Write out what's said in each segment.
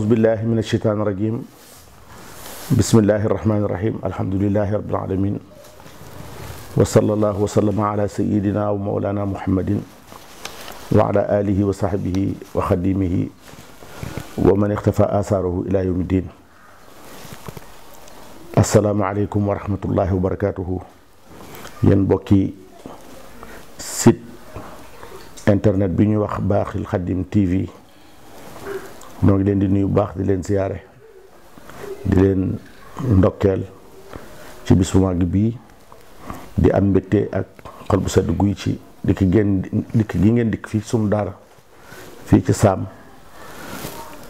billahi min asheytaan irajim bismillahi irrahmani irrahim alhamdulilahi rabbil alamin wa sallallahu wa sallama ala sayidina wa mawlana muhammadin wa ala alihi wa sahbihi wa xadimihi wa man ixtafa asaarahu ila yawmi din. assalaamu aleykum wa rahmatullahi wa barakatuhu. yéen bokki site internet bi ñuy wax Baaxil Xadim TV ñoo ngi leen di nuyu bu baax di leen ziyaare di leen ndokkeel ci bis bu mag bii di am mbégte ak xol bu sedd guy ci dikk gi ngeen dikk fii sunu daara fii ci Saam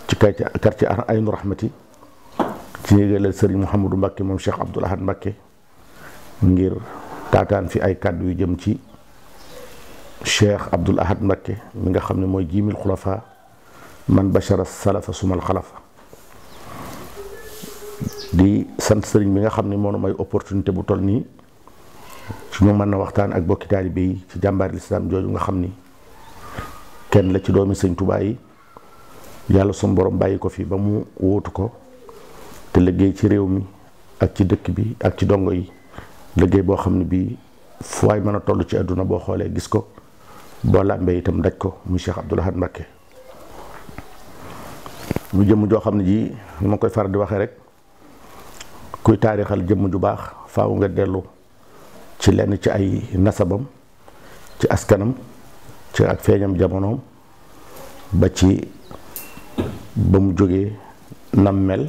ci quartier Aynu Rahmati ci yégaleel Sëriñ Mouhamadou Mbacké moom Cheikh Abdoul Ahad Mbacké ngir taataan fi ay kàddu yu jëm ci Cheikh Abdoul Ahad Mbacké mi nga xam ne mooy jiimil xulafa man bachara salafa sumal xalafa. di sant sëriñ bi nga xam ne moo may opportunité bu toll nii ci ñu mën na waxtaan ak bokki taalibe yi ci jàmbaari lislaam jooju nga xam ni kenn la ci doomi sëñ Tuubaa yi yàlla sunu borom bàyyi ko fi ba mu wóotu ko te liggéey ci réew mi ak ci dëkk bi ak ci dongo yi liggéey boo xam ne bii fu waay mën a toll ci àdduna boo xoolee gis ko boo làmbee itam daj ko muy Cheikh Abdoul Ahad Mbacké mu jëmm joo xam ne ji ni ma koy faral di waxee rek kuy taarixal jëmm ju baax faaw nga dellu ci lenn ci ay nasabam ci askanam ci ak feeñam jamonoom ba ci ba mu jógee nam mel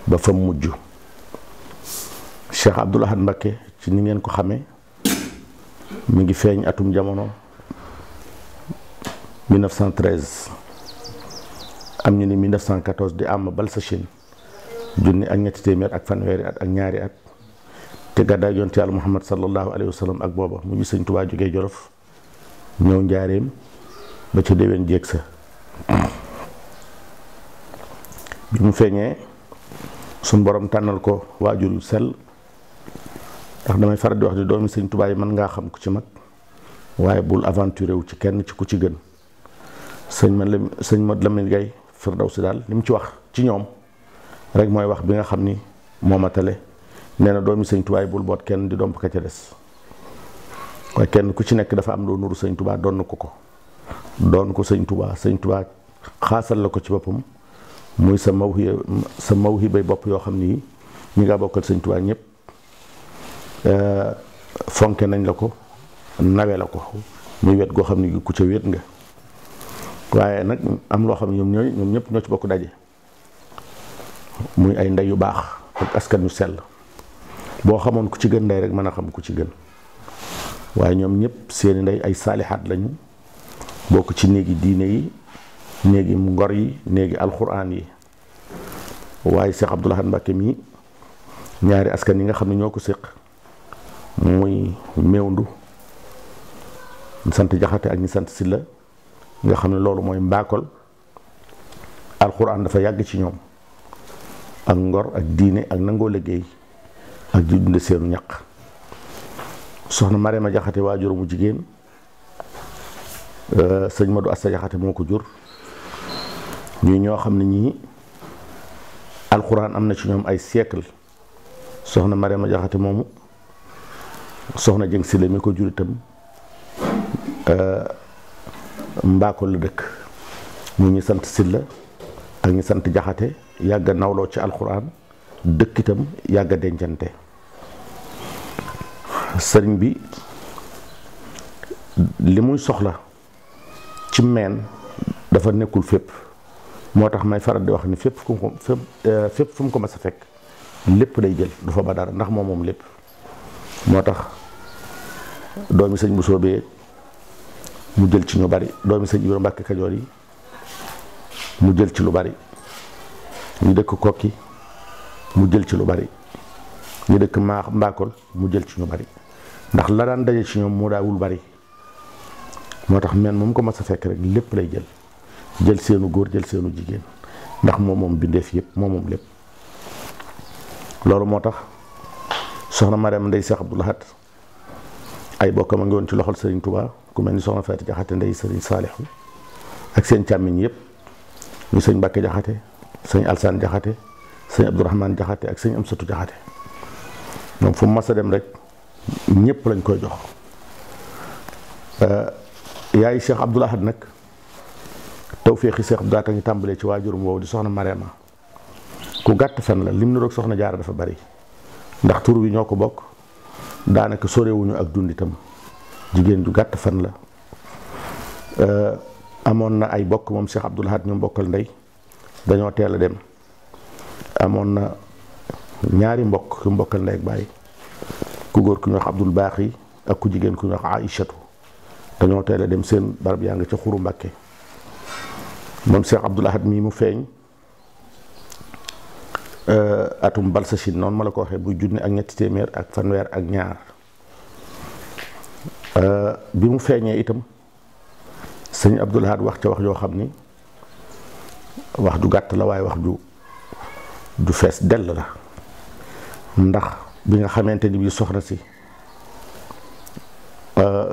ba fa mujj. Cheikh Abdoul Ahad Mbacké ci ni ngeen ko xamee mi ngi feeñ atum jamono 1913 am ñu ni 1914 di am Balsachine junni ak ñetti téeméer ak fanweeri at ak ñaari at te gàddaay yonent Yàlla Muhammad sallallahu alayhi wa sallam ak booba mu ngi Sëñ Tuubaa jógee Jolof ñëw njaareem ba ca déwén jéeg sa bi mu feeñee suñ borom tànnal ko waajur yu sell ndax damay faral di wax di doomi Sëñ Tuubaa yi mën ngaa xam ku ci mag waaye bul aventuré wu ci kenn ci ku ci gën. sëñ Modou Lamine Gaye Firdawsi daal li mu ci wax ci ñoom rek mooy wax bi nga xam ni moo matale nee na doomi Sëñ Tuubaa yi bul boot kenn di domp ka ca des waaye kenn ku ci nekk dafa am loo nuru Sëñ Tuubaa doon ko doon ko Sëñ Tuubaa xaasal la ko ci boppam muy sa mawhibay bopp yoo xam ni ñi nga bokkal Sëñ Tuubaa ñëpp fonke nañ la ko nawe la ko muy wet goo xam ni ku ca wet nga waaye nag am loo xam ne ñoom ñëpp ñoo ci bokk daje muy ay ndey yu baax ak askan yu sell boo xamoon ku ci gën ndey rek mën a xam ku ci gën waaye ñoom ñëpp seeni ndey ay saalihaat lañu bokk ci néegi diine yi néegi ngor yi néegi alxuraan yi waaye Cheikh Abdoul Ahad Mbacké mii ñaari askan yi nga xam ne ñoo ko séq muy mewndu ñu sant jaxate ak ñi sant silla nga xam ne loolu mooy mbaakol alxuraan dafa yàgg ci ñoom ak ngor ak diine ak nangoo liggéey ak di dunde seenu ñaq soxna Marema Jaxate waajur mu jigéen sëñ Modou Asta Jaxate moo ko jur ñuy ñoo xam ne ñii alxuraan am na ci ñoom ay siècle soxna Marema Jaxate moomu soxna Jëng Sile mi ko jur itam mbaakol la dëkk mu ñu sant Silla ak ñu sant Jaxate yàgga nawloo ci alxuraan dëkk itam yàgga dencante sëriñ bi li muy soxla ci meen dafa nekkul fépp moo tax may faral di wax ni fépp fu mu ko mas a fekk lépp day jël du fa ba dara ndax moom lépp moo tax doomi sëñ bu soobee mu jël ci ñu bari doomi sëñ Ibra Mbàkke Kajoor yi mu jël ci lu bari ñu dëkk Kokki mu jël ci lu bari ñu dëkk Mbaakol mu jël ci ñu bari ndax la daan daje ci ñoom moo daawul bari moo tax men moom ko mas a fekk rek lépp lay jël seenu góor jël seenu jigéen ndax moom bindeef yëpp moom lépp loolu moo tax soxna Mariama Ndey Cheikh Abdoul Ahad ay bokkam a ngi woon ci loxol Serigne Touba ku mel ni soxna Faati Jaxate Ndey Serigne Saalihu ak seen càmmiñ yëpp muy sëñ Mbàkke Jaxate sëñ Alsaan Jaxate sëñ Abdourahman Jaxate ak sëñ Amsatu Jaxate moom fu mu mas a dem rek ñëpp lañ koy jox. yaay Cheikh Abdoul Ahad nag tawféexi Cheikh Abdoul Ahad a ngi tàmbalee ci waajurum woowu di soxna Mariama ku gàtt fan la lim niroog soxna Jaara dafa bari ndax tur wi ñoo ko bokk daanaka sorewuñu ak dunditam jigéen ju gàtt fan la. amoon na ay bokk moom Cheikh Abdoul Ahad ñu bokkal ndey dañoo teel a dem amoon na ñaari mbokk yu mbokkal ndey ak baay ku góor ku ñuy wax Abdul Baaxi ak ku jigéen ku ñuy wax Aïchatu dañoo teel a dem seen barab yaa nga ca Xuru Mbàkke moom Cheikh Abdoul Ahad mii mu feeñ atum Balsachine noonu ma la ko waxee bu junni ak ñetti téeméer ak fanweer ak ñaar bi mu feeñee itam sëñ Abdoul Ahad wax ca wax yoo xam ni wax ju gàtt la waaye wax ju fees dell la ndax bi nga xamante ni bii soxna si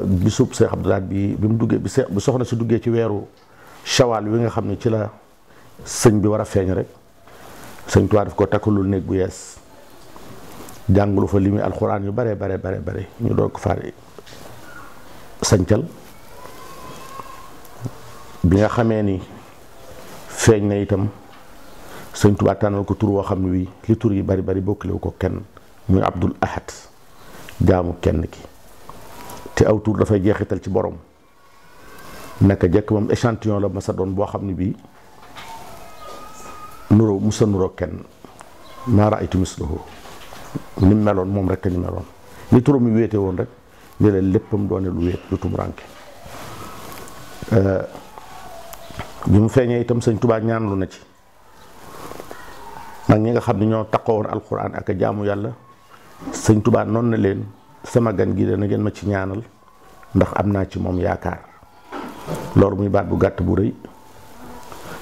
bisub Cheikh Abdoul Ahad bi mu duggee bi soxna si duggee ci weeru shawaal wi nga xam ne ci la sëñ bi war a feeñ rek sëñ Tuubaa daf ko takkalul néeg bu yees jàngulu fa li muy alxuraan yu bare ñu doon ko faari sancal bi nga xamee ni feeñ na itam sëñ Tuubaa tànnal ko tur woo xam ne wii li tur yi bari bokkalewu ko kenn muy Abdoul Ahad jaamu kenn ki te aw tur dafay jeexital ci borom naka jekk moom échantillon la masa doon boo xam ne bii nuroo musa nuroo kenn maa raaytu mislahu ni meloon moom rek ni meloon ni turam mi wéete woon rek ni leen léppam doone lu wéet lu tumuraanke bi mu feeñee itam sëñ Tuubaa ñaanlu na ci mag ñi nga xam ne ñoo taxawoon alxuraan ak a jaamu yàlla sëñ Tuubaa noonu na leen sama gan gi dana ngeen ma ci ñaanal ndax am naa ci moom yaakaar loolu muy baat bu gàtt bu rëy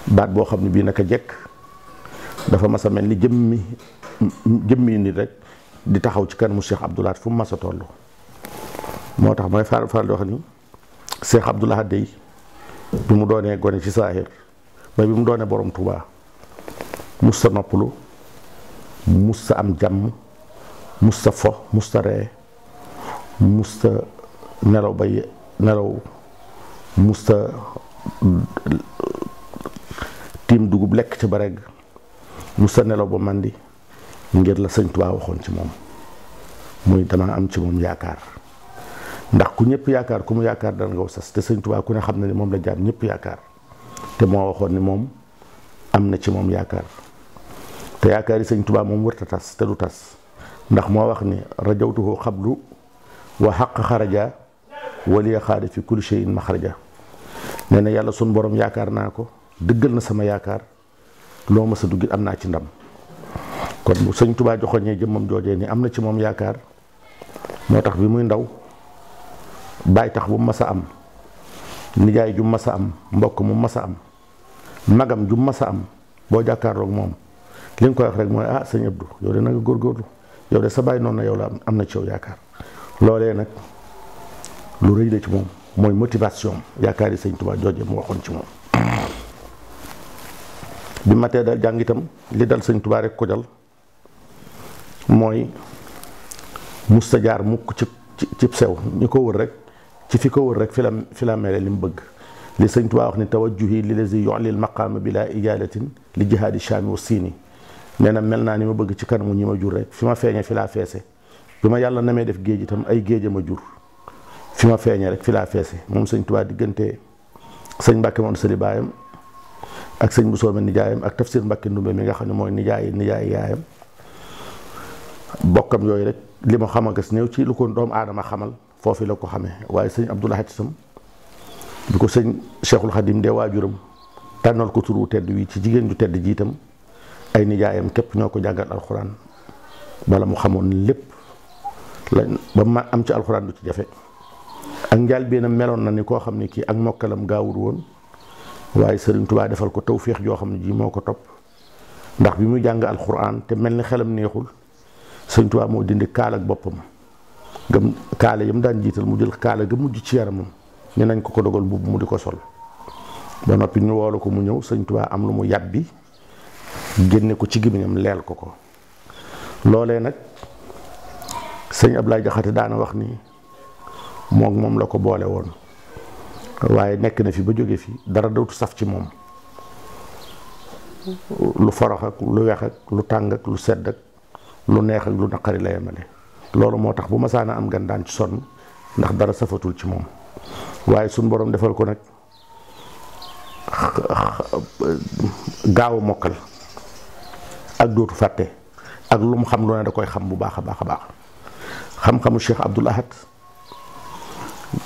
baat boo xam ne bii naka jekk dafa mas a mel ni jëmmi nit rek di taxaw ci kanamu Cheikh Abdoul Ahad fu mu mas a toll moo tax mooy faral di wax ni Cheikh Abdoul Ahad day bi mu doonee gone ci saahir ba bi mu doonee borom Tuubaa musta noppalu musta am jàmm musta fo musta ree musta nelaw ba nelaw musta tiim dugub lekk ci ba regg musta nelaw ba màndi ngir la sëñ Tuubaa waxoon ci moom muy dama am ci moom yaakaar ndax ku ñëpp yaakaar ku mu yaakaar dana nga sas te sëñ Tuubaa ku ne xam na ni moom la jaam ñëpp yaakaar te moo waxoon ni moom am na ci moom yaakaar te yaakaar yi sëñ Tuubaa moom wërta tas te du tas ndax moo wax ni rajawtuhu xablu wa xaq xaraja waliya xaada fi kulli shay'in maxraja nee na yàlla sun borom yaakaar naa ko dëggal na sama yaakaar loo ma sa duggit am naa ci ndam kon bu sëñ Tuubaa joxoñee jëmmam joojee ni am na ci moom yaakaar moo tax bi muy ndaw baay tax bu mas a am nijaay ju mas a am mbokk mu mas a am magam ju mas a am boo jàkkaarloog moom li nga koy wax rek mooy ah sëñ Abdou yow de na nga góorgóorlu yow de sa baay noonu na yow la am na ci yow yaakaar loolee nag lu rëy la ci moom mooy motivation yaakaar yi sëñ Tuubaa jooje mu waxoon ci moom bi matee dal jàng itam li dal sëñ Tuubaa rek ko dal mooy musta jaar mukk ci sew ñi ko wër rek ci fi ko wër rek fi la mele li mu bëgg li sëñ Tuubaa wax ni tawajjuhi li lazi yu'lil maqaama bila ijalatin li jihaadi shaami wa siini nee na mel naa ni ma bëgg ci kanamu ñi ma jur rek fi ma feeñee fi laa feese bi ma yàlla namee def géej itam ay géej ma jur fi ma feeñee rek fi laa feese moom sëñ Tuubaa diggante sëñ Mbàkke moom sëli baayam ak sëñ bu soome nijaayam ak tafsir Mbàkke Ndumbe mi nga xam ne mooy nijaay yaayam bokkam yooyu rek li ma xam a gis néew ci lu ko doomu aadama xamal foofu la ko xamee waaye sëñ Abdoul Ahad itam bi ko sëñ Cheikhul Khadim dee waajuram tànnal ko turu tedd wi ci jigéen ju tedd jiitam ay nijaayam képp ñoo ko jàngal alxuraan bala mu xamoon lépp la ba ma am ci alxuraan du ci jafe ak njaal bi na meloon na ni koo xam ne kii ak mokkalam gaawul woon waaye Sëriñ Tuubaa defal ko tawféex joo xam ne ji moo ko topp ndax bi muy jàng alxuraan te mel ni xelam neexul Sëriñ Tuubaa moo dindi kaal ak boppam gëm kaala yam daan jiital mu jël kaala ga mujj ci yaramam ñu nañ ko dogal mbubb mu di ko sol ba noppi ñu woolu ko mu ñëw sëñ Tuubaa am lu mu yàbbi génne ko ci gémmiñam leel ko loolee nag sëñ Ablaye Jaxate daana wax ni moom la ko boole woon waaye nekk na fi ba jóge fi dara dootu saf ci moom lu forox ak lu weex ak lu tàng ak lu sedd ak lu neex ak lu naqari la yemale loolu moo tax bu masaana am gan daan ci sonn ndax dara safatul ci moom waaye suñ borom defal ko nag gaaw mokkal ak dootu fàtte ak lu mu xam lu ne da koy xam bu baax a baax a baax xam-xamu Cheikh Abdoul Ahad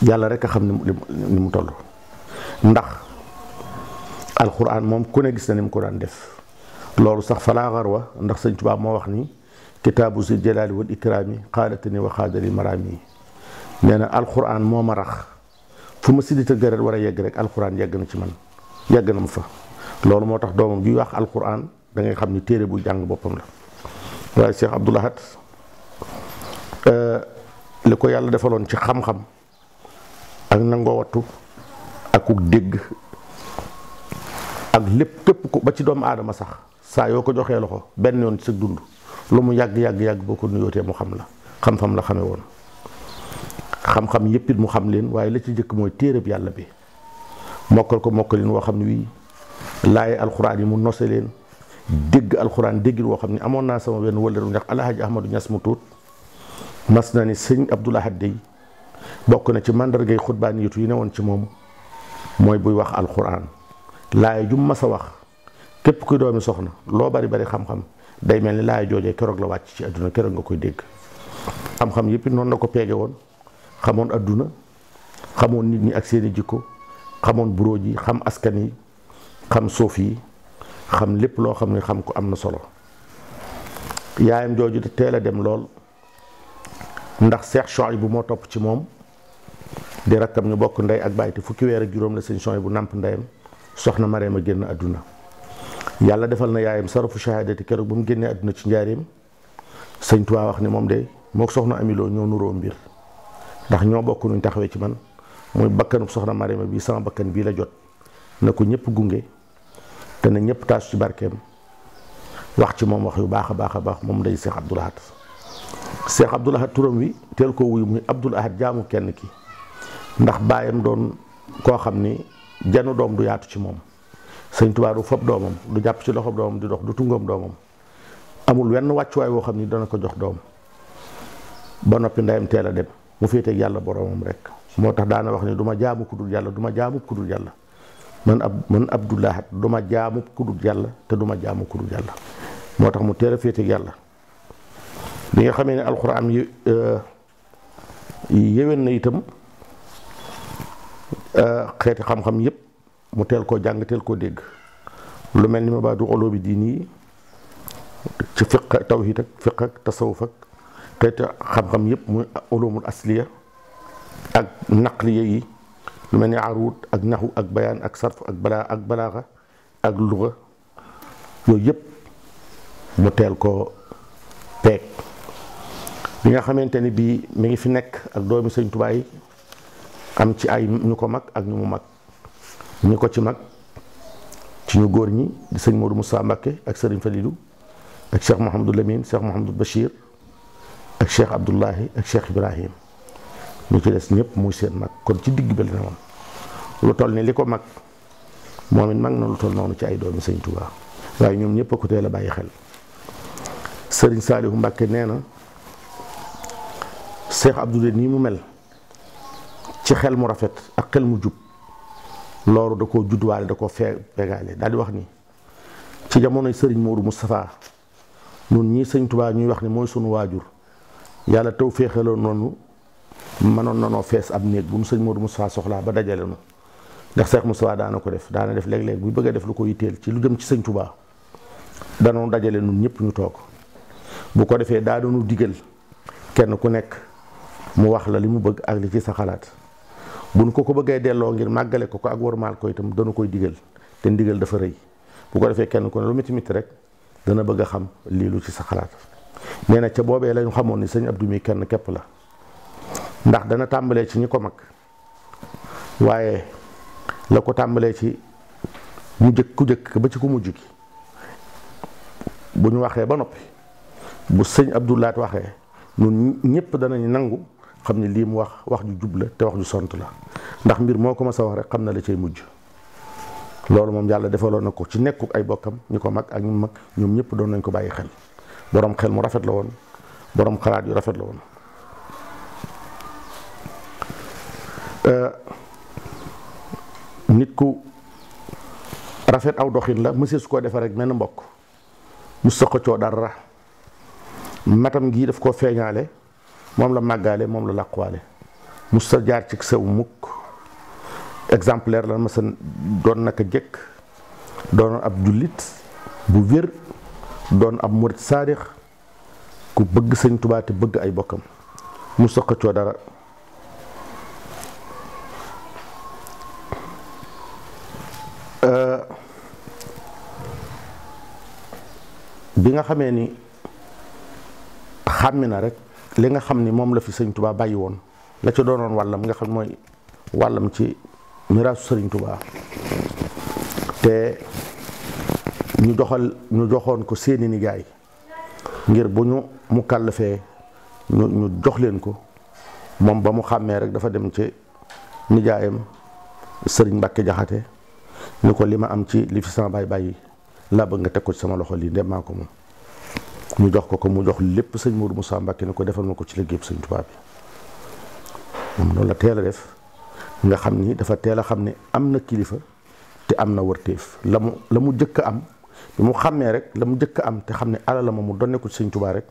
yàlla rek a xam ni mu toll ndax alxuraan moom ku ne gis na ni mu ko daan def loolu sax falaa xarwa ndax sëñ Tuubaa moo wax ni kitaabu si jalaali wal ikraami xaalatani wa xaadali maraami nee na alxuraan moo ma rax fu ma siddita gëret war a yegg rek alxuraan yegg na ci man yegg na mu fa loolu moo tax doomam juy wax alxuraan da ngay xam ni téere bu jàng boppam la waaye Cheikh Abdoul Ahad li ko yàlla defaloon ci xam-xam ak nangoo wattu ak ku dégg ak lépp képp ko ba ci doomu aadama sax saa yoo ko joxee loxo benn yoon ci sa dund lu mu yàgg boo ko nuyootee mu xam la xam-xam la xamee woon xam-xam yépp it mu xam leen waaye la ci njëkk mooy téereb yàlla bi mokkal ko mokkalin woo xam ne wii laaye alxuraan yi mu nose leen dégg alxuraan déggin woo xam ne amoon naa sama benn wëllëru ndax alhaji ahmadou ñas mu tuut mas na ni sëñ Abdoul Ahad dey bokk na ci màndargay xutbaan yitu yi ne woon ci moom mooy buy wax alxuraan laaye jum mas a wax képp kuy doomi soxna loo bari xam-xam day mel ni laaye joojee keroog la wàcc ci àdduna keroog nga koy dégg xam-xam yëpp noonu la ko peege woon xamoon àdduna xamoon nit ñi ak seeni jikko xamoon buróoj yi xam askan yi xam suuf yi xam lépp loo xam ne xam ko am na solo yaayam jooju te teel a dem lool ndax Cheikh Chouaïbou bu moo topp ci moom di rakkam ñu bokk ndey ak baay te fukki weer ak juróom la sëñ Chouaïbou bu nàmp ndeyam soxna Mareema génn àdduna yàlla defal na yaayam sarafu shahadati keroog ba mu génnee àdduna ci njaareem sëñ Tuubaa wax ni moom de moo soxna amiloo ñoo nuroo mbir ndax ñoo bokk nuñ taxawee ci man muy bakkanub soxna Mareema bii sama bakkan bii la jot na ko ñëpp gunge te na ñëpp taasu ci barkeem wax ci moom wax yu baax a baax moom day Cheikh Abdoul Ahad Cheikh Abdoul Ahad turam wi teel ko wuyu muy Abdoul Ahad jaamu kenn ki ndax baayam doon koo xam ni janu doom du yaatu ci moom sëñ Tuubaa du fob doomam du jàpp ci loxob doomam di dox du tungoom doomam amul wenn wàccuwaay woo xam ni dana ko jox doom ba noppi ndeyam teel a dem mu féeteeg yàlla boromam rek moo tax daana wax ni du ma jaamu ku dul yàlla du ma jaamu ku dul yàlla man Abdoul Ahad du ma jaamu ku dul yàlla te du ma jaamu ku dul yàlla moo tax mu teel a féeteeg yàlla bi nga xamee ne alxuraan yéwén na itam xeeti xam-xam yépp mu teel koo jàng teel koo dégg lu mel ni ma baadu ulumi diini yi ci fiq tawhid ak fiq ak tasawuf ak xeeti xam-xam yépp muy ulumul asliya ak naqliya yi lu mel ni aruud ak naxu ak bayaan ak sarf ak balaaxa ak luga yooyu yépp mu teel koo peeg bi nga xamante ni bii mi ngi fi nekk ak doomi sëñ Tuubaa yi am ci ay ñu ko mag ak ñu mu mag ñi ko ci mag ci ñu góor ñi di sëñ Modou Moussa Mbacké ak sëriñ Falilou ak Cheikh Mouhamadou Lamine Cheikh Mouhamadou Bachir ak Cheikh Abdoulahi ak Cheikh Ibrahim ñu ci des ñëpp muy seen mag kon ci digg bi la ne moom lu toll ni li ko mag moom it mag na lu toll noonu ci ay doomi sëñ Tuubaa waaye ñoom ñëpp a ko teel a bàyyi xel sëriñ Saalihu Mbacké nee na Cheikh Abdoulaye nii mu mel ci xel mu rafet ak xel mu jub loolu da koo judduwaale da koo fegaale daal di wax ni ci jamonoy sëriñ Modou Moustapha nun ñii sëñ Tuubaa ñuy wax ni mooy sunu waajur yàlla taw féexaloon noonu mënoon nanoo fees ab néeg bu mu sëñ Modou Moustapha soxlaa ba dajale nu ndax Cheikh Moustapha daana ko def daana def léeg-léeg bu bëgg a def lu ko yitteel ci lu jëm ci sëñ Tuubaa danoon dajale nun ñëpp ñu toog bu ko defee daa doonu digal kenn ku nekk mu wax la li mu bëgg ak li ci sa xalaat buñ ko bëggee delloo ngir màggale ko ak warmaal ko itam dana koy digal te ndigal dafa rëy bu ko defee kenn ku ne lu miti rek dana bëgg a xam lii lu ci sa xalaat nee na ca boobee lañu xamoon ni sëñ Abdou mi kenn képp la ndax dana tàmbalee ci ñi ko mag waaye la ko tàmbalee ci mu jëkk ku jëkk ba ci ku mujj gi bu ñu waxee ba noppi bu sëñ Abdou Lahat waxee ñun ñëpp danañ nangu xam ne lii mu wax ju jub la te wax ju sont la ndax mbir moo ko ma sa wax rek xam na la cay mujj. loolu moom yàlla defaloon na ko ci nekkuk ay bokkam ñi ko mag ak ñu mag ñoom ñëpp doon nañ ko bàyyi xel boroom xel mu rafet la woon boroom xalaat yu rafet la woon. nit ku rafet aw doxin la mësee su ko defee rek mel na mbokk mu sëqacoo dara matam gii daf koo feeñaale moom la màggaale moom la làquwaale mu sa jaar ci sew mukk exemplaire la ma sa doon naka jëkk doon ab jullit bu wér doon ab murit saadix ku bëgg sëñ Tuubaa te bëgg ay bokkam mu sëqacoo dara. bi nga xamee ni xàmmi na rek li nga xam ni moom la fi sëñ Tuubaa bàyyi woon la ca doonoon wàllam nga xam mooy wàllam ci miraasu sëriñ Tuubaa te ñu joxoon ko seeni nijaay ngir bu ñu mu kàllafee ñu jox leen ko moom ba mu xàmmee rek dafa dem ci nijaayam sëriñ Mbàkke Jaxate ni ko li ma am ci li fi sama baay bàyyi laa bëgg nga teg ko ci sama loxo lii ndem maa ko moom ñu jox ko mu jox lépp sëñ Mourou Moussa Mbacke ni ko defal ma ko ci liggéey sëñ Tuubaa bi moom loolu la teel a def nga xam ni dafa teel a xam ne am na kilifa te am na wërteef la mu jëkk a am bi mu xàmmee rek la mu jëkk a am te xam ne alal ma mu donne ko ci sëñ Tuubaa rek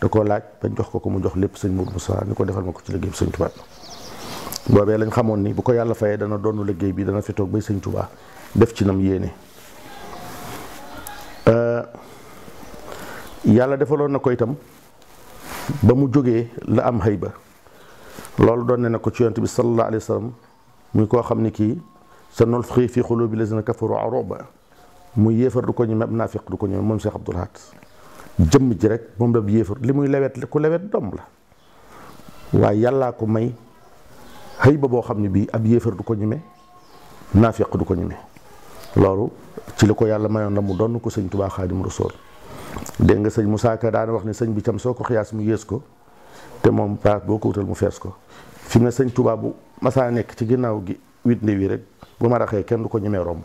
da koo laaj bañ jox ko mu jox lépp sëñ Mourou Moussa ni ko defal ma ko ci liggéey sëñ Tuubaa bi boobee lañ xamoon ni bu ko yàlla fayee dana doonu liggéey bi dana fi toog bay sëñ Tuubaa def ci nam yéene. yàlla defaloon na ko itam ba mu jógee la am hayba loolu doon ne na ko ci yonent bi sallallahu alayhi wa sallam muy koo xam ni kii sa nulqii fi quluubi lazina kafaru ru'ban muy yéefar du ko ñeme naafiq du ko ñeme moom Cheikh Abdoul Ahad jëmm ji rek moom la yéefar li muy lewet ku lewet doom la waaye yàllaa ko may hayba boo xam ne bii ab yéefar du ko ñeme naafiq du ko ñeme loolu ci li ko yàlla mayoon la mu doon ko sëñ Tuubaa Xaadimu Rasuul dégg nga sëñ Moussa Ka daana wax ne sëñ bi tam soo ko xiyaas mu yées ko te moom paas boo ko wutal mu fees ko fi mu ne sëñ Tuubaa bu masaa nekk ci ginnaaw gi wit nde wi rek bu ma raxee kenn du ko ñemee romb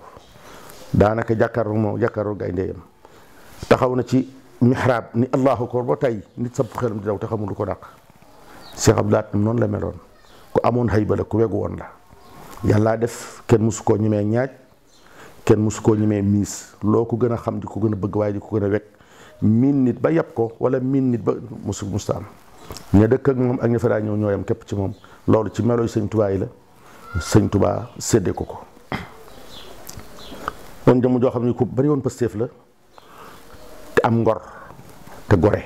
daanaka jàkkaarloo gaynde yam taxaw na ci mihrab ni allahu akbar ba tey nit sapp xelam di daw te xamul lu ko dàq Cheikh Abdoul Ahad noonu la meloon ku amoon hayba la ku wegu woon la yàllaa def kenn musu koo ñemee ñaaj kenn musu koo ñemee miis loo ko gën a xam di ko gën a bëgg waaye di ko gën a wekk miin nit ba yàpp ko wala miin nit ba musta am ña dëkk ak moom ak ña fa daa ñëw ñooyam képp ci moom loolu ci melooy sëñ Tuubaa yi la sëñ Tuubaa séddee ko doon jëmm joo xam ne ku bari woon pastéef la te am ngor te gore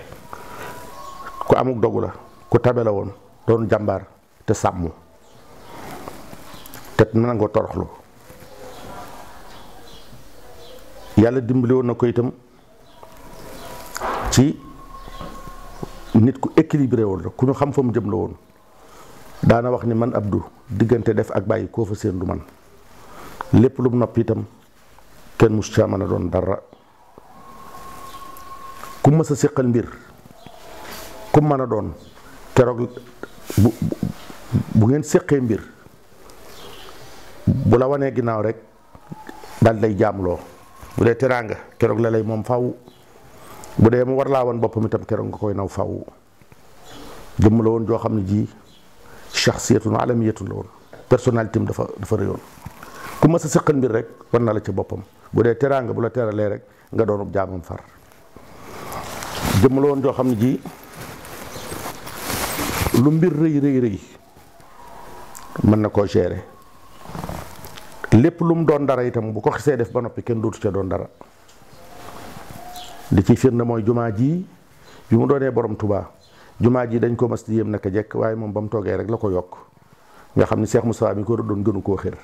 ku amuk dogu la ku tabe la woon doon jàmbaar te sàmm te nangoo toroxlu yàlla dimbali woon na ko itam ci nit ku équilibré woon la ku ñu xam fa mu jëm la woon daana wax ni man Abdou diggante def ak bàyyi koo fa seen du man lépp lu mu noppi itam kenn mus caa mën a doon dara ku mës a séqal mbir ku mën a doon keroog bu ngeen séqee mbir bu la wanee ginnaaw rek daal lay jaamloo bu dee teraanga keroog la lay moom faw bu dee mu war laa wan boppam itam keroog nga koy naw faw jëmm la woon joo xam ne ji shaxsiyatun alamiyatun la woon personnalité am dafa rëyoon ku ma sa sëqal mbir rek war na la ci boppam bu dee teraanga bu la teralee rek nga doonub jaamam far jëmm la woon joo xam ne ji lu mbir rëy mën na koo gérer lépp lu mu doon dara itam bu ko xisee def ba noppi kenn dootu ca doon dara li ciy firnde mooy jumaa ji bi mu doonee borom Touba jumaa ji dañ ko mas di yéem naka jekk waaye moom ba mu toogee rek la ko yokk nga xam ni Cheikh Moussa mi ko doon gënu koo xër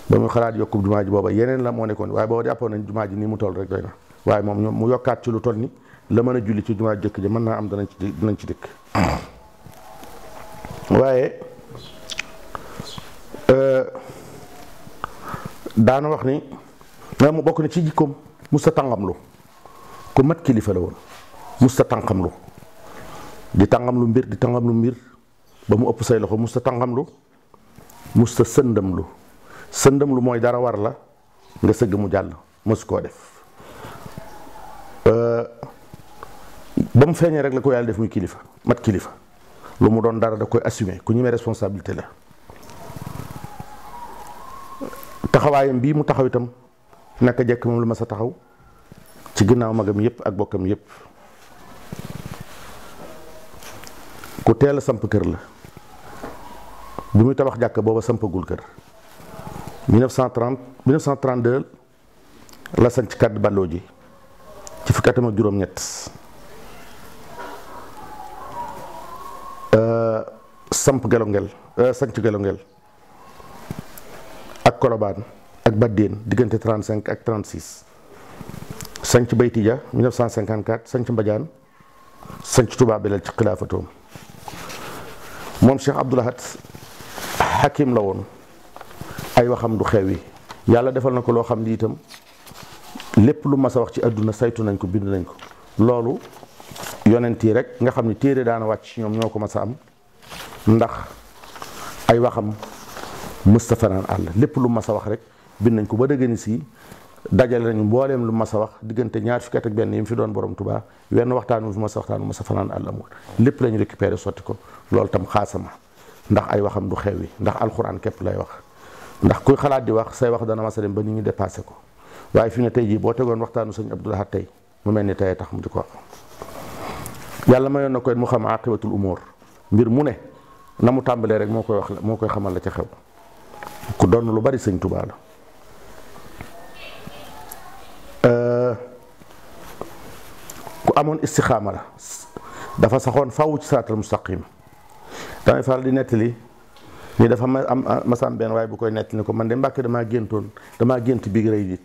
ba mu xalaat yokku jumaa ji booba yeneen la moo nekkoon waaye boo jàppoon nañ jumaa ji nii mu toll rek doy na waaye moom ñoom mu yokkaat ci lu toll ni la mën a julli ci jumaa jëkk ja mën naa am dinañ ci dëkk waaye daana wax ni mu bokk na ci jikkoom musta tàngamlu ku mat kilifa la woon musta tàngamlu di tàngamlu mbir di tàngamlu mbir ba mu ëpp say loxo musta tàngamlu musta sëndamlu mooy dara war la nga sëgg mu jàll mësu koo def ba mu feeñee rek la ko yàlla def muy kilifa mat kilifa lu mu doon dara da koy assumer ku ñemee responsabilité la. taxawaayam bii mu taxaw itam naka jekk moom la ma sa taxaw ci ginnaaw magam yépp ak bokkam yépp. ku teel a samp kër la bi muy tabax jàkk booba sampagul kër 1932 la sanc kàdd balloo ji ci fukki atam ak juróom-ñett samp gelongel sanc gelongel ak kolobaan ak baddeen diggante 35 ak 36 sanc baytija 1954 sanc mbadiaan sanc Touba Belel ci xilaafatoom moom Cheikh Abdoul Ahad hakim la woon ay waxam du xew yi yàlla defal na ko loo xam ni itam lépp lu mas a wax ci àdduna saytu nañ ko bind nañ ko loolu yonent yi rek nga xam ni téere daana wàcc ci ñoom ñoo ko mas a am ndax ay waxam mësta fanaan àll lépp lu mas a wax rek bind nañ ko ba dëgg ni si dajale nañu mbooleem lu mas a wax diggante ñaar fukki at ak benn yi mu fi doon borom Tuubaa wenn waxtaan wu fi mas a waxtaan wu mas a fanaan àll amul lépp la ñu récupéré sotti ko loolu tam xaasama ndax ay waxam du xew yi ndax alxuraan képp lay wax ndax kuy xalaat di wax say wax dana mas a dem ba nit ñi dépassé ko waaye fi ne tey jii boo tegoon waxtaanu sëñ Abdoul Ahad tey mu mel ni tey tax mu di ko wax yàlla mayoon na koy mu xam aqibatul umur mbir mu ne na mu tàmbalee rek moo koy wax moo koy xamal la ca xew ku doon lu bari sëñ Tuubaa la ku amoon istixaama la dafa saxoon faw ci siraatal mustaqim damay faral di nettali ni dafa masam benn waaye bu koy nettali ni ko man de Mbàkke damaa gént biig rey nit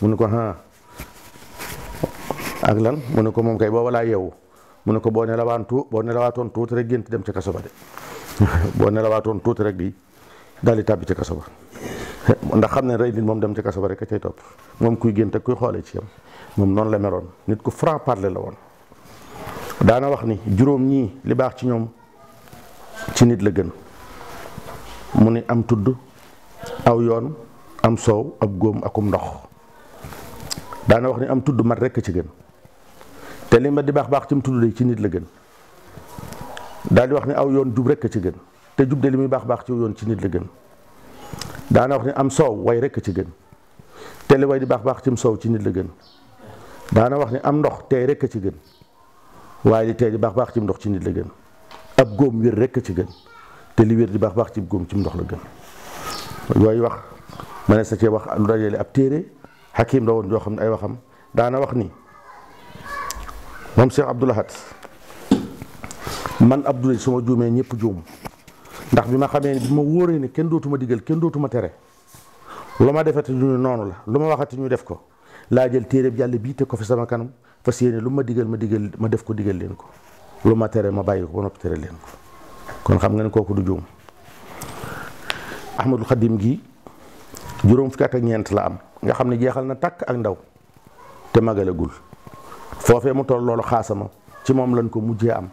mu ne ko ak lan mu ne ko moom kay booba laa yeewu mu ne ko boo nelawaatoon tuuti rek gént dem ca kaso ba de boo nelawaatoon tuuti rek di daal di tàbbi ca kaso ba ndax xam ne rey nit moom dem ca kaso ba rek a cay topp moom kuy gént ak kuy xoolee ci yam moom noonu la meroon nit ku franc parler la woon daana wax ni juróom ñii li baax ci ñoom ci nit la gën mu ni am tudd aw yoon am soow ab góom akum ndox daana wax ni am tudd mat rekk ci gën te li ma di baax baax ci mu tudd de ci nit la gën daal di wax ni aw yoon jub rekk ci gën te jub de li muy baax baax ci yoon ci nit la gën daana wax ni am soow way rekk ci gën te li way di baax baax ci mu soow ci nit la gën daana wax ni am ndox teey rekk ci gën waaye li teey di baax baax ci ndox ci nit la gën ab góom wér rekk ci gën te li wér di baax baax ci góom ci ndox la gën yooyu wax ma ne sa cee wax lu dajale ab téere hakim la woon joo xam ne ay waxam daana wax ni moom Cheikh Abdoul Ahad man Abdoulaye su ma juumee ñëpp juum ndax bi ma xamee ni bi ma wóoree ni kenn dootuma digal kenn dootuma tere lu ma defati ñu noonu la lu ma waxati ñu def ko laa jël téere bi yàlla bii te ko fi sama kanam fas yéene lu ma digal ma def ko digal leen ko lu ma tere ma bàyyi ko ba noppi tere leen ko kon xam nga ne kooku du juum Ahmadul Xadim gi juróom fukki at ak ñeent la am nga xam ne jeexal na tàkk ak ndaw te magalagul foofee mu toll loolu xaasama ci moom lañ ko mujjee am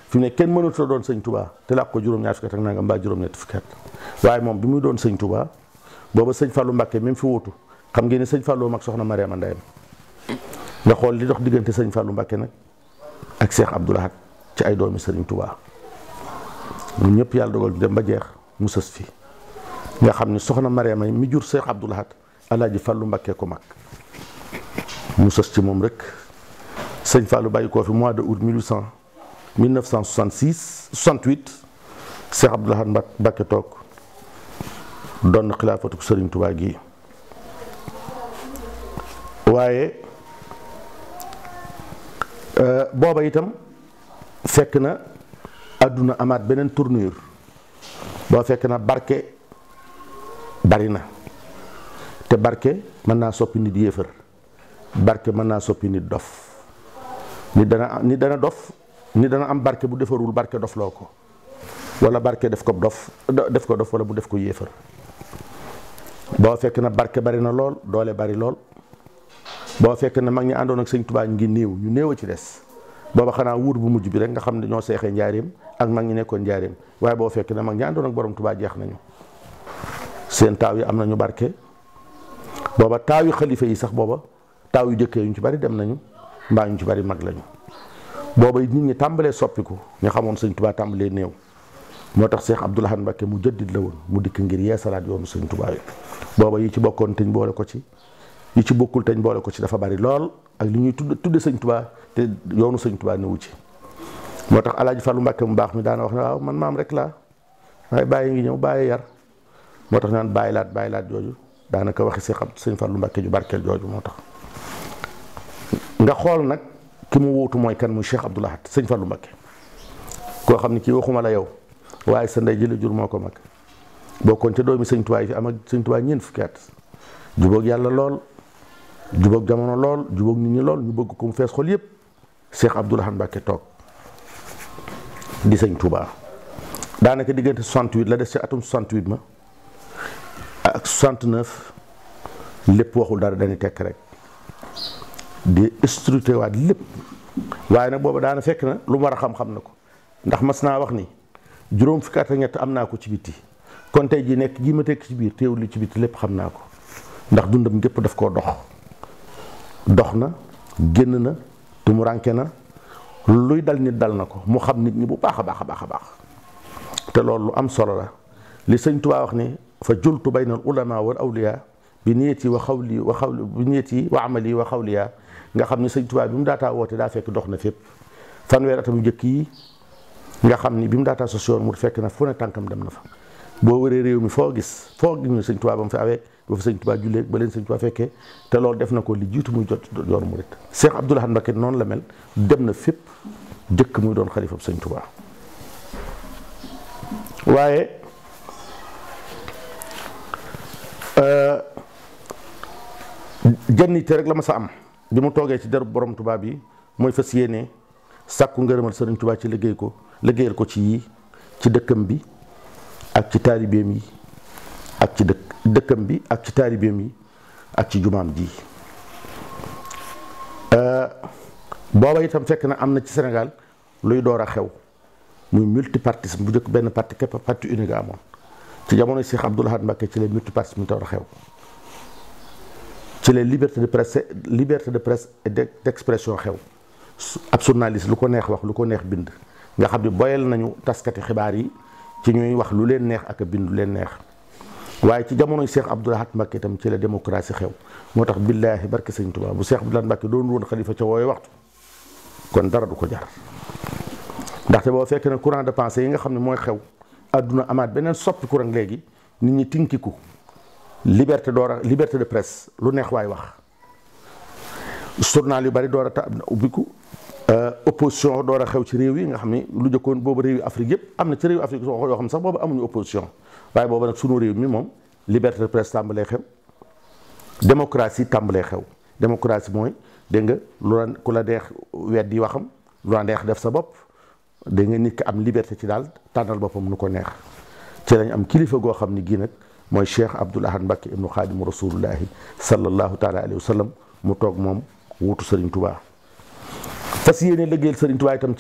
fi mu ne kenn mënut la doon sëñ Touba te làq ko juróom-ñaar fukki at ak nangam mbaa juróom-ñett fukki at waaye moom bi muy doon sëñ Touba booba sëñ Fallou Mbacké mi fi wutu xam ngeen ne sëñ Fallou mag soxna Mariama Ndeyam nga xool li dox diggante sëñ Fallou Mbacké nag ak Cheikh Abdoul Ahad ci ay doomi sëriñ Touba ñun ñëpp yàlla dogal dem ba jeex mu sës fi nga xam ni soxna Mariama mi jur Cheikh Abdoul Ahad Alaaji Fallou Mbacké ko mag mu sës ci moom rek sëñ Fallou bàyyi koo fi mois de août 1968 Cheikh Abdoul Ahad Mbacké toog doon na xilaafatu sëriñ Touba gi waaye booba itam fekk na àdduna amaat beneen tournure boo fekk na barke bari na te barke mën naa soppi nit yéefar barke mën naa soppi nit dof nit dana dof nit dana am barke bu defarul barke dof loo ko wala barke def ko dof wala bu def ko yéefar boo fekk na barke bari na lool doole bari lool boo fekk na mag ñi àndoon ak sëñ Tuubaa ngi néew ñu néew a ci des booba xanaa wuur bu mujj bi rek nga xam ne ñoo seexee njaareem ak mag ñi nekkoon njaareem waaye boo fekk na mag ñi àndoon ak borom Tuubaa jeex nañu seen taaw yi am nañu barke booba taaw yu xalifa yi sax booba taaw yu jëkkee yu ñu ci bari dem nañu mbaa ñu ci bari mag lañu booba nit ñi tàmbalee soppiku ñu xamoon sëñ Tuubaa tàmbalee néew moo tax Cheikh Abdoul Ahad Mbacké mu jëddit la woon mu dikk ngir yeesalaat yoonu sëñ Tuubaa yi booba yi ci bokkoon teñ boole ko ci yi ci bokkul teñ boole ko ci dafa bari lool ak li ñuy tudde sëñ Tuubaa te yoonu sëñ Tuubaa newu ci moo tax Alaaji Fallu Mbacké mu baax mi daana wax ne waaw man maam rek laa waaye bàyyi ngi ñëw bàyyi yar moo tax naan bàyyi laat jooju daanaka waxi sëñ Fallu Mbacké ju barkeel jooju moo tax nga xool nag ki mu wuutu mooy kan muy Cheikh Abdoul Ahad sëñ Fallu Mbacké koo xam ne kii waxuma la yow waaye sa ndey jële jur moo ko mag bokkoon ca doomi sëñ Tuubaa yi fi am ak sëñ Tuubaa ñeent fukki at jubóog yàlla lool jubóog jamono lool jubóog nit ñi lool ñu bëgg ko mu fees xol yépp Cheikh Abdoul Ahad Mbacké toog di sëñ Tuubaa daanaka diggante 68 la des ci atum 68 ma ak 69 lépp waxul dara dañuy tekk rek di structuré waat lépp waaye nag booba daana fekk na lu mu war a xam-xam na ko ndax mas naa wax ni juróom fukki at ak ñett am naa ko ci bitti kon tey ji nekk ji ma tekk ci biir teewul li ci bitti lépp xam naa ko ndax dundam gépp daf koo dox na génn na tumuranke na luy dal nit dal na ko mu xam nit ñi bu baax a baax a baax a baax te loolu lu am solo la li sëñ Tuubaa wax ni fa jultu bayna al ulama wal awliya bi niyati wa xawli bi niyati wa amali wa xawliya nga xam ni sëñ Tuubaa bi mu daataa woote daa fekk dox na fépp fanweer atam njëkk yi nga xam ni bi mu daataa sos yoon mu fekk na fu ne tànkam dem na fa boo wëree réew mi foo gis ñu sëñ Tuubaa ba mu fi awee ba fa sëñ Tuubaa jullee ba leen sëñ Tuubaa fekkee te loolu def na ko li jiitu muy jot yoonu murit Cheikh Abdoul Ahad Mbacké noonu la mel dem na fépp jëkk muy doon xalifab sëñ Tuubaa waaye jannite rek la ma sa am bi mu toogee ci derub borom Tuubaa bi mooy fas yéene sàkku ngërëmal sëriñ Tuubaa ci liggéeyal ko ci yii ci dëkkam bi ak ci taalibeem yi ak ci dëkkam bi ak ci taalibeem yi ak ci jumaam ji booba itam fekk na am na ci Sénégal luy door a xew muy multipartisme bu njëkk benn parti képp parti unique amoon ci jamono Cheikh Abdoul Ahad Mbacké ci les multipartisme door a xew ci les liberté de presse et d'expression xew ab journaliste lu ko neex wax lu ko neex bind nga xam ne boyal nañu taskati xibaar yi ci ñuy wax lu leen neex ak a bind lu leen neex waaye ci jamonoy Cheikh Abdoul Ahad Mbacké itam ci la démocratie xew moo tax billaahi barke sëñ Tuubaa bu Cheikh Abdoul Ahad Mbacké doon woon xalifa ca woowe waxtu kon dara du ko jar ndaxte boo fekkee ne courant de pensée yi nga xam ne mooy xew àdduna amaat beneen soppi courant léegi nit ñi tinkiku liberté de presse lu neex waay wax journal yu bari door a ubbiku opposition door a xew ci réew yi nga xam ne lu jëkkoon boobu réew yi Afrique yëpp am na ci réew Afrique yoo xam ne sax boobu amuñu opposition waaye boobu nag sunu réew mi moom liberté de presse tàmbalee xew démocratie tàmbalee xew démocratie mooy dégg nga lu la ku la neex weddi waxam lu la neex def sa bopp dégg nga nit ki am liberté ci daal tànnal boppam nu ko neex ci lañ am kilifa goo xam ne gii nag mooy Cheikh Abdoul Ahad Mbacké ibnu Xaadimu Rasulullahi sallallahu taala alayhi wa sallam mu toog moom wuutu Serigne Touba fas yéene liggéeyal Serigne Touba itam